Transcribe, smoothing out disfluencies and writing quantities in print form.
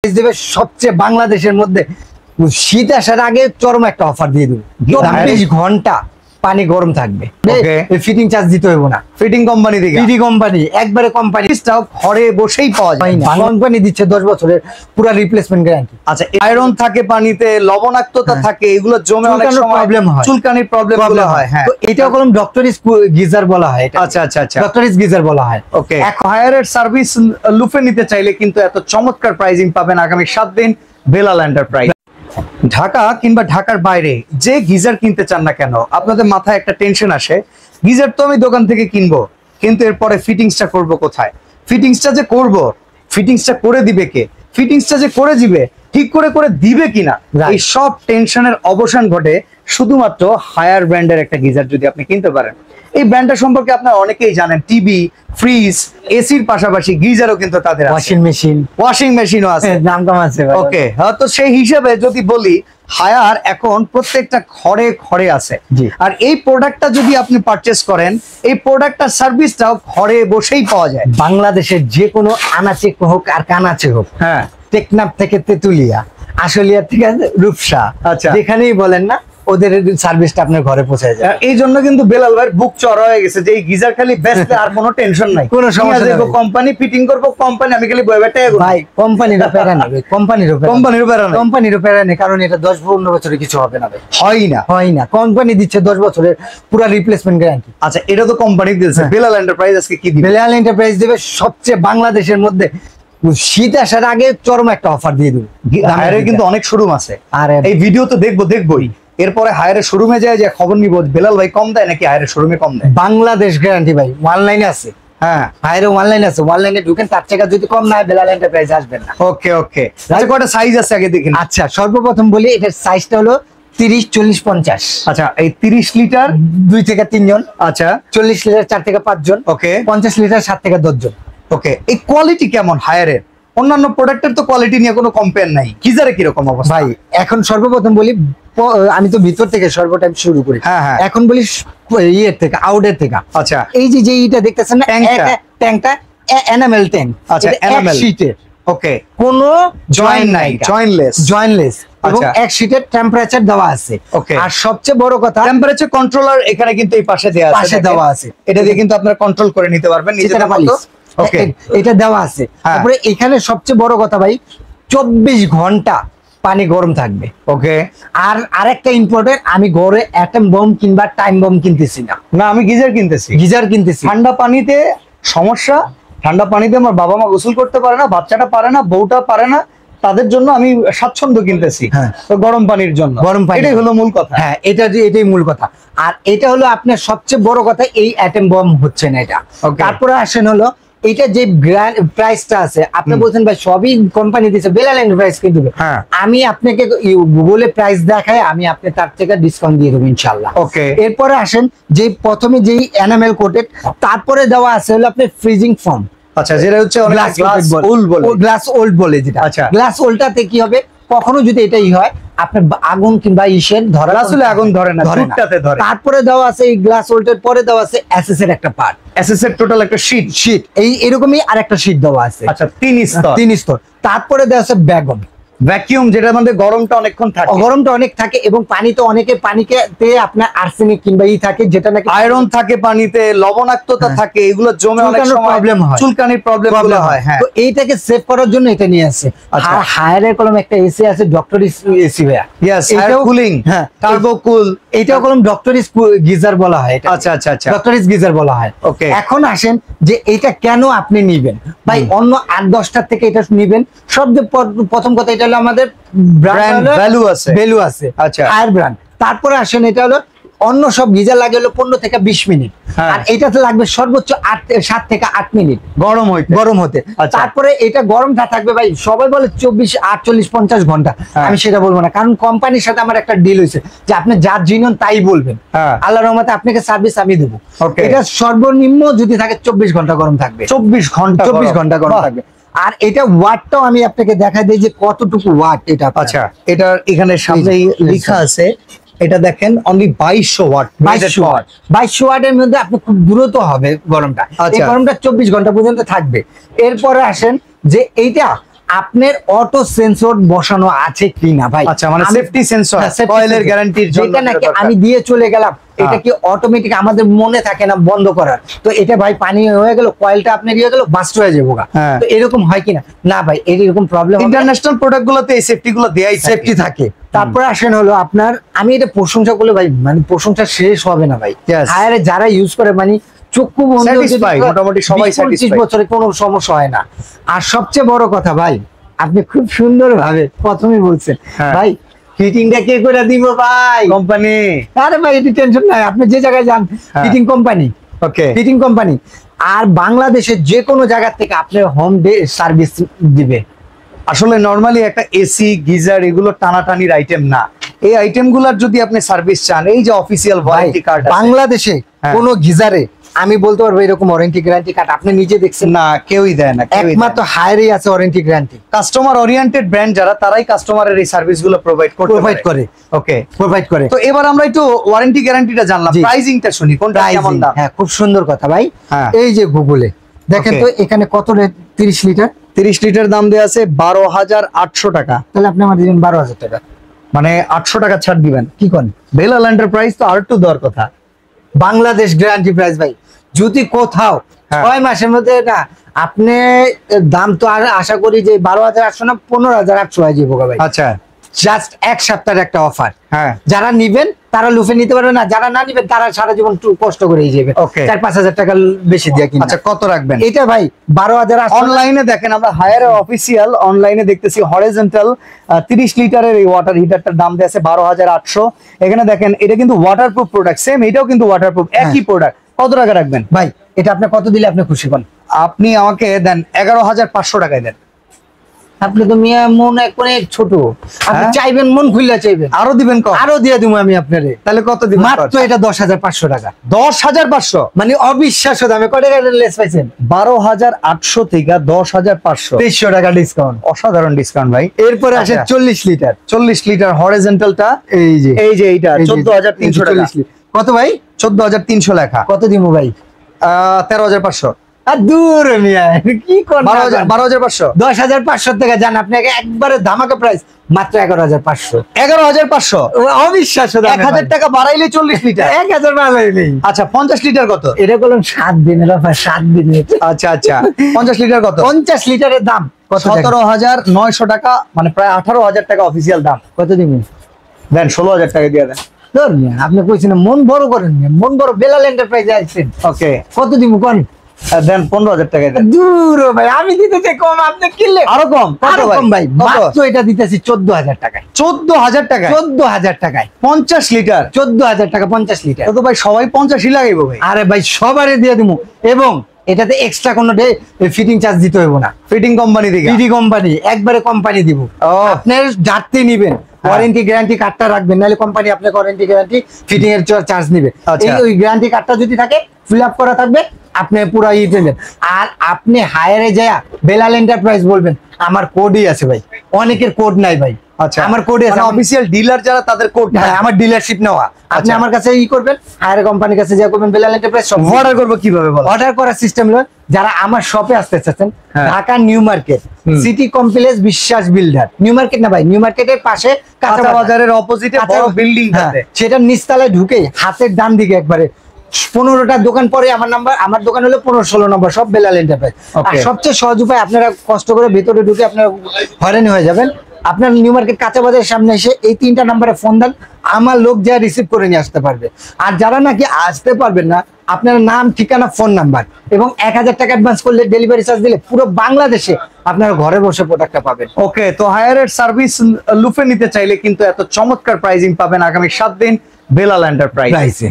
দেবে সবচেয়ে বাংলাদেশের মধ্যে শীত আসার আগে চরম একটা অফার দিয়ে দেবো। 24 ঘন্টা পানি গরম থাকবে, ফিটিং চার্জ দিতে হইব না। ফিটিং কোম্পানি থেকে, ফিটিং কোম্পানি একবারে কোম্পানি স্টক ঘরে বসেই পাওয়া যায় না। কোম্পানি দিচ্ছে 10 বছরের পুরো রিপ্লেসমেন্ট গ্যারান্টি। আচ্ছা, আয়রন থাকে পানিতে, লবণাক্ততা থাকে, এগুলো জমে অনেক সময় প্রবলেম হয়, চুলকানির প্রবলেম হয়। হ্যাঁ, তো এটাও কোনো ডক্টরিস গিজার বলা হয়। এটা আচ্ছা আচ্ছা আচ্ছা, ডক্টরিস গিজার বলা হয়। ওকে, হায়ারের সার্ভিস লুফে নিতে চাইলে কিন্তু এত চমৎকার প্রাইজিং পাবেন আগামী 7 দিন বেলাল এন্টারপ্রাইজ। ঢাকা কিংবা ঢাকার বাইরে যে গিজার কিনতে চান না কেন, আপনাদের মাথায় একটা টেনশন আসে, গিজার তো আমি দোকান থেকে কিনবো, কিন্তু এরপরে ফিটিংসটা করব কোথায়? ফিটিংসটা যে করব, ফিটিংসটা করে দিবে কে? ফিটিংসটা যে করে দিবে, ঠিক করে দিবে কিনা, এই সব টেনশনের অবসান ঘটে শুধুমাত্র হায়ার ব্র্যান্ডের একটা গিজার যদি আপনি কিনতে পারেন। এই ব্র্যান্ডটা সম্পর্কে আপনারা অনেকেই জানেন, টিভি, ফ্রিজ, এসির পাশাপাশি গিজারও কিন্তু তাদের আছে, ওয়াশিং মেশিনও আছে, দাম কম আছে। ওকে, তো সেই হিসাবে যদি বলি, হায়ার এখন প্রত্যেকটা ঘরে ঘরে আছে। আর এই প্রোডাক্টটা যদি আপনি পারচেজ করেন, এই প্রোডাক্টটার সার্ভিসটাও ঘরে বসেই পাওয়া যায়। বাংলাদেশের যে কোনো আনাচে হোক আর কানাচে হোক, হ্যাঁ, টেকনাফ থেকে তেতুলিয়া, আশুলিয়া থেকে রূপসা, আচ্ছা, যেখানেই বলেন না, ওদের সার্ভিসটা আপনার ঘরে পৌঁছে যায়। এই জন্য কিন্তু বেলাল ভাইয়ের বুক চড়া হয়ে গেছে যে এই গিজার খালি বেচলে আর কোনো টেনশন নাই, কোনো সমস্যা নেই। কোম্পানি ফিটিং করবো, কোম্পানি, আমি খালি বই বেটা ভাই কোম্পানির প্যারা নেই, কোম্পানির প্যারা নেই, কারণ এটা 10-15 বছরে কিছু হবে না ভাই, হয় না। কোম্পানি দিচ্ছে 10 বছরের পুরো রিপ্লেসমেন্ট গ্যারান্টি। আচ্ছা, এটা তো কোম্পানি দিয়েছে। বেলাল এন্টারপ্রাইজ আজকে কি দিবে? বেলাল এন্টারপ্রাইজ দেবে সবচেয়ে বাংলাদেশের মধ্যে শীত আসার আগে চরম একটা অফার দিয়ে দেবে। হায়ারের কিন্তু অনেক শোরুম আছে, আর এই ভিডিও তো দেখবোই, এরপরে হায়ারের শোরুমে যায় যে খবর নিব বেলাল ভাই কম দেয় নাকি হায়ারের শোরুমে কম দেয়। বাংলাদেশ গ্যারান্টি ভাই, অনলাইনে আছে। হ্যাঁ, হায়ারে অনলাইন আছে, অনলাইনে ঢুকেন, তার টাকা যদি কম না হয় বেলাল এন্টারপ্রাইজ আসবেন না। ওকে, আচ্ছা, কয়টা সাইজ আছে আগে দেখেন। আচ্ছা, সর্বপ্রথম বলি, এটার সাইজটা হলো 30, 40, 50। আচ্ছা, এই 30 লিটার 2 থেকে 3 জন, আচ্ছা, 40 লিটার 4 থেকে 5 জন, ওকে, 50 লিটার 7 থেকে 10 জন। ওকে, এই কোয়ালিটি কেমন হায়ারের? অন্যান্য প্রোডাক্টের তো কোয়ালিটি নিয়ে কোনো কম্পেয়ার নাই, গিজারে কিরকম অবস্থা? ভাই এখন সর্বপ্রথম বলি, আমি তো ভিতর থেকে সর্বটাইম শুরু করি। হ্যাঁ, এখন বলি ইয়ের থেকে, আউটের থেকে। আচ্ছা, এই যে এইটা দেখতেছেন না, ট্যাঙ্কটা এনামেল ট্যাঙ্ক। আচ্ছা, এনামেল শীটের, ওকে, কোনো জয়েন্ট নাই, জয়েন্টলেস, এবং এক শীটের টেম্পারেচার দেওয়া আছে। ওকে, আর সবচেয়ে বড় কথা, টেম্পারেচার কন্ট্রোলার এখানে কিন্তু এই পাশে দেওয়া আছে। এটা দিয়ে কিন্তু আপনারা কন্ট্রোল করে নিতে পারবেন নিজেদের মতো। ওকে, এটা দেওয়া আছে। তারপরে এখানে সবচেয়ে বড় কথা ভাই, 24 ঘন্টা পানি গরম থাকবে। ওকে, আর আরেকটা ইম্পর্টেন্ট, আমি ঘরে অ্যাটম বম কিংবা টাইম বম কিনতেছি না, আমি গিজার কিনতেছি। ঠান্ডা পানিতে সমস্যা, ঠান্ডা পানিতে আমার বাবা মা গোসল করতে পারে না, বাচ্চাটা পারে না, বউটা পারে না, তাদের জন্য আমি স্বাচ্ছন্দ্য কিনতেছি। তো গরম পানির জন্য, এটাই হলো মূল কথা। হ্যাঁ, এটাই মূল কথা। আর এটা হলো আপনার সবচেয়ে বড় কথা, এই অ্যাটম বম হচ্ছে না এটা। তারপরে আসেন হলো, এটা যে প্রাইসটা আছে, আপনি বলছেন ভাই সবই কোম্পানি দিচ্ছে, বেলাল এন্টারপ্রাইজ কে দিবে। আমি আপনাকে গুগলে প্রাইস দেখাই, আমি আপনি তার থেকে ডিসকাউন্ট দিয়ে দেবো ইনশাআল্লাহ। ওকে, এরপরে আসেন, যে প্রথমে যেই এনামেল কোটেড, তারপরে দেওয়া আছে হলো আপনার ফ্রিজিং ফোম। আচ্ছা, যেটা হচ্ছে গ্লাস ওল্ড বলে যেটা। আচ্ছা, গ্লাস ওল্ডটাতে কি হবে, কখনো যদি এটাই হয়, আপনার আগুন কিংবা ইসের ধরা, আসলে আগুন ধরে না, চুটটাতে ধরে। তারপরে দেওয়া আছে এই গ্লাস ওল্ডের পরে দেওয়া আছে এসএস এর একটা পার্ট, এসএস এর টোটাল একটা শীট, এই এরকমই আরেকটা শীট দেওয়া আছে। আচ্ছা, 3 স্তর। তারপরে দেওয়া আছে ব্যাগন ভ্যাকিউম, যেটার মধ্যে গরমটা অনেকক্ষণ থাকে, গরমটা অনেক থাকে, এবং পানি তো অনেকে পানিতে আপনার আর্সেনিক কিংবা থাকে, যেটা নাকি আয়রন থাকে পানিতে, লবণাক্ততা থাকে, এগুলো জমে অনেক সময় প্রবলেম হয়, চুলকানির প্রবলেম হয়। হ্যাঁ, তো এইটাকে সেভ করার জন্য এটা নিয়ে আসছে। আর হায়ারের কলম একটা এসি আছে, ডক্টর এসি ভাইয়া, এটাও কুলিং, হ্যাঁ, টার্বো কুল, এটাও কলম ডক্টর গিজার বলা হয়। আচ্ছা, ডক্টর গিজার বলা হয়। ওকে, এখন আসেন যে এটা কেন আপনি নিবেন ভাই, অন্য 8-10টার থেকে এটা নিবেন। সবচেয়ে প্রথম কথা, এটা হলো আমাদের ব্র্যান্ড ভ্যালু আছে। আচ্ছা, হায়ার ব্র্যান্ড। তারপরে আসেন, এটা হলো অন্য সব গিজার লাগে হলো 15 থেকে 20 মিনিট, আর এটাতে লাগবে সর্বোচ্চ 7 থেকে 8 মিনিট গরম হতে। তারপরে এটা গরমটা থাকবে ভাই, সবাই বলে 24, 48, 50 ঘন্টা। আমি সেটা বলবো না, কারণ কোম্পানির সাথে আমার একটা ডিল হয়েছে যে আপনি যা জিনিস তাই বলবেন, আল্লাহর রহমতে আপনাকে সার্ভিস আমি দেবো। এটা সর্বনিম্ন যদি থাকে 24 ঘন্টা গরম থাকবে, 24 ঘন্টা গরম থাকবে। আর এটা ওয়াটটাও আমি আপনাকে দেখা দেই যে কতটুকু ওয়াট এটা। আচ্ছা, এটা এখানে সামনেই লেখা আছে, এটা দেখেন অনলি 2200 ওয়াট। 2200 ওয়াটের মধ্যে আপনি খুব দ্রুত হবে গরমটা। এই গরমটা 24 ঘন্টা পর্যন্ত থাকবে। এরপরে আসেন যে এইটা আপনার অটো সেন্সর বসানো আছে কিনা ভাই। আচ্ছা, মানে সেফটি সেন্সর, safety কয়েলের sensor, গ্যারান্টির জন্য যেটা নাকি আমি দিয়ে চলে গেলাম, এটা কি অটোমেটিক আমাদের মনে থাকে না বন্ধ করার, তো এটা ভাই পানি হয়ে গেল, কয়েলটা আপনার ইয়ে গেল, বাস্ট হয়ে যাবো গা। তো এরকম হয় কিনা? না ভাই, এরকম প্রবলেম ইন্টারন্যাশনাল প্রোডাক্ট গুলোতে এই সেফটি গুলো দেয়াই সেফটি থাকে। তারপরে আসেন হলো আপনার, আমি এটা প্রশংসা করলে ভাই মানে প্রশংসা শেষ হবে না ভাই। হায়ারে যারা ইউজ করে মানে চক্ষু বন্ধ, মোটামুটি সবাই 25 বছরে কোনো সমস্যা হয় না। আর সবচেয়ে বড় কথা ভাই, আপনি খুব সুন্দর ভাবে প্রথমেই বলছেন ভাই ফিটিংটা কে করে দিব ভাই, কোম্পানি। আরে ভাই এটি টেনশন নাই, আপনি যে জায়গায় যান ফিটিং কোম্পানি, ওকে ফিটিং কোম্পানি। আর বাংলাদেশের যে কোনো জায়গা থেকে আপনার হোম সার্ভিস দিবে। আসলে নরমালি একটা এসি গিজার এগুলো টানাটানির আইটেম না, এই আইটেম গুলার যদি আপনি সার্ভিস চান, এই যে অফিসিয়াল ওয়ারেন্টি কার্ড বাংলাদেশে কোনো গিজারে আমি বলতে পারবো এরকম ওয়ারেন্টি গ্যারান্টি কার্ড আপনি নিজে দেখছেন না, কেউই দেয় না, একমাত্র হায়ারই আছে warranty guarantee. Customer oriented brand যারা, তারাই কাস্টমারের এই সার্ভিস গুলো প্রোভাইড করে। ওকে, প্রোভাইড করে। তো এবার আমরা একটু ওয়ারেন্টি গ্যারান্টিটা জানলাম, প্রাইসিংটা শুনি কোনটা কেমন দাম। হ্যাঁ, খুব সুন্দর কথা ভাই। এই যে গুগলে দেখেন তো এখানে কত রেট, 30 লিটার, 30 লিটার দাম দেওয়া আছে 12,800 টাকা। তাহলে আপনি আমার দিবেন 12,000 টাকা, মানে 800 টাকা ছাড় দিবেন। কি কোন বেলাল এন্টারপ্রাইজ তো আর একটু দেওয়ার কথা। বাংলাদেশ গ্যারান্টি প্রাইস ভাই, যদি কোথাও 6 মাসের মধ্যে না আপনি দাম তো আর আশা করি যে 12,800 না 15,800 হয়ে যাবো ভাই। আচ্ছা, জাস্ট এক সপ্তাহের একটা অফার। হ্যাঁ, যারা নিবেন তারা লুফে নিতে পারবে না, যারা না নিবেন তারা সারা জীবন কষ্ট করেই যাবে। 4-5 টাকা বেশি দিয়ে কিনা। আচ্ছা, কত রাখবেন এটা ভাই 12,800। অনলাইনে দেখেন, আমরা হায়ার অফিসিয়াল অনলাইনে দেখতেছি হরিজন্টাল 30 লিটারের এই ওয়াটার হিটারটার দাম দেওয়া আছে 12,800। এখানে দেখেন এটা কিন্তু ওয়াটারপ্রুফ প্রোডাক্ট, সেম এটাও কিন্তু ওয়াটারপ্রুফ, একই প্রোডাক্ট। কত টাকা রাখবেন ভাই? এটা আপনি কত দিলে আপনি খুশি হন? আপনি আমাকে দেন 11,500 টাকায় দেন। আপনি তো মিয়া মন অনেক ছোট, আপনি চাইবেন মন খুললে চাইবেন, আরো দিবেন কম? আরো দিয়ে দিব আমি আপনারে। তাহলে কত দিবেন? মাত্র এটা 10,500 টাকা। 10,500 মানে অবিশ্বাস্য দামে। কত টাকা লেস পাইছেন? 12,800 থেকে 10,500, 300 টাকা ডিসকাউন্ট। অসাধারণ ডিসকাউন্ট ভাই। এরপরে আসে 40 লিটার, 40 লিটার হরিজন্টালটা, এই যে এইটা 14,300 টাকা। কত ভাই? 14,300 লেখা। কত দিব ভাই? 13,500। আর দূর মিয়া, কি কোন 12,500। 10,500 টাকা জান আপনাকে একবারে ধামাকা প্রাইস, মাত্র 11,500। 11,500 অবিশ্বাস্য দাম। 1,000 টাকা বাড়াইলে 40 লিটার। 1,000 বাড়াইলে। আচ্ছা, 50 লিটার কত? এটা করলাম 7 দিনের অফার, 7 দিনের। আচ্ছা আচ্ছা, 50 লিটার কত? 50 লিটারের দাম কত? 17,900 টাকা, মানে প্রায় 18,000 টাকা অফিসিয়াল দাম। কত দিবেন? দেন 16,000 টাকা দিয়ে দেন। ধর মিয়া, আপনি কইছেন মন বড় করেন, মন বড়। বেলাল এন্টারপ্রাইজে আইছেন। ওকে, কত দিব কোন? দেন 15,000 টাকা দেন। দূর ভাই, আমি দিতেছি কম, আপনি কিনলে আরো কম। আরো কম ভাই। মাত্র এটা দিতেছি 14,000 টাকায়। 14,000 টাকা? 14,000 টাকায় 50 লিটার? 14,000 টাকা 50 লিটার। তো ভাই সবাই 50ই লাগাইবো ভাই। আরে ভাই সবারে দিয়ে দিমু, এবং এটাতে এক্সট্রা কোনো ফিটিং চার্জ দিতে হইব না। ফিটিং কোম্পানি থেকে? ফিটিং কোম্পানি, একবারে কোম্পানি দিব। আপনার যাত্রী নিবেন, ওয়ারেন্টি গ্যারান্টি কার্ডটা রাখবেন, নাহলে কোম্পানি আপনার ওয়ারেন্টি গ্যারান্টি ফিটিং এর চার্জ নিবে। এই ওই গ্যারান্টি কার্ডটা যদি থাকে, ফিল আপ করা থাকবে, আপনি পুরো ই পেবেন। আর আপনি হায়ারে যায় বেলাল এন্টারপ্রাইজ বলবেন, আমার কোডই আছে ভাই। অনেকের কোড নাই ভাই। আচ্ছা, আমার কোড আছে। অফিসিয়াল ডিলার যারা, তাদের কোড। হ্যাঁ, আমার ডিলারশিপ নেওয়া। আপনি আমার কাছে ই করবেন, হায়ার কোম্পানির কাছে যা করবেন, বেলাল এন্টারপ্রাইজ। অর্ডার করব কিভাবে বল? অর্ডার করার সিস্টেম হলো, যারা আমার শপে আসতে চাচ্ছেন, Dhaka new market, city complex, বিশ্বাস বিল্ডার। নিউ মার্কেট না ভাই, নিউ মার্কেটের পাশে কাঁচা বাজারের অপোজিটে বড় বিল্ডিং আছে, সেটা নিচতলায় ঢুকে হাতের ডান দিকে একবারে 15টা দোকান পরে আমার নাম্বার, আমার দোকান হলো 15-16 নম্বর, সব বেলাল এন্টারপ্রাইজ। আর সবচেয়ে সহজ উপায়, আপনারা কষ্ট করে ভেতরে ঢুকে আপনারা হয়রানি হয়ে যাবেন। আপনার নিউ মার্কেট কাঁচা বাজারের সামনে এসে এই 3টা নাম্বারে ফোন দেন, আমার লোক যা রিসিভ করে নিয়ে আসতে পারবে। আর যারা নাকি আসতে পারবেন না, আপনার নাম, ঠিকানা, ফোন নাম্বার এবং 1,000 টাকা অ্যাডভান্স করলে ডেলিভারি চার্জ দিলে পুরো বাংলাদেশে আপনারা ঘরে বসে প্রোডাক্টটা পাবেন। ওকে, তো হায়ারের সার্ভিস লুফে নিতে চাইলে কিন্তু এত চমৎকার প্রাইজিং পাবেন আগামী 7 দিন বেলাল এন্টারপ্রাইজে।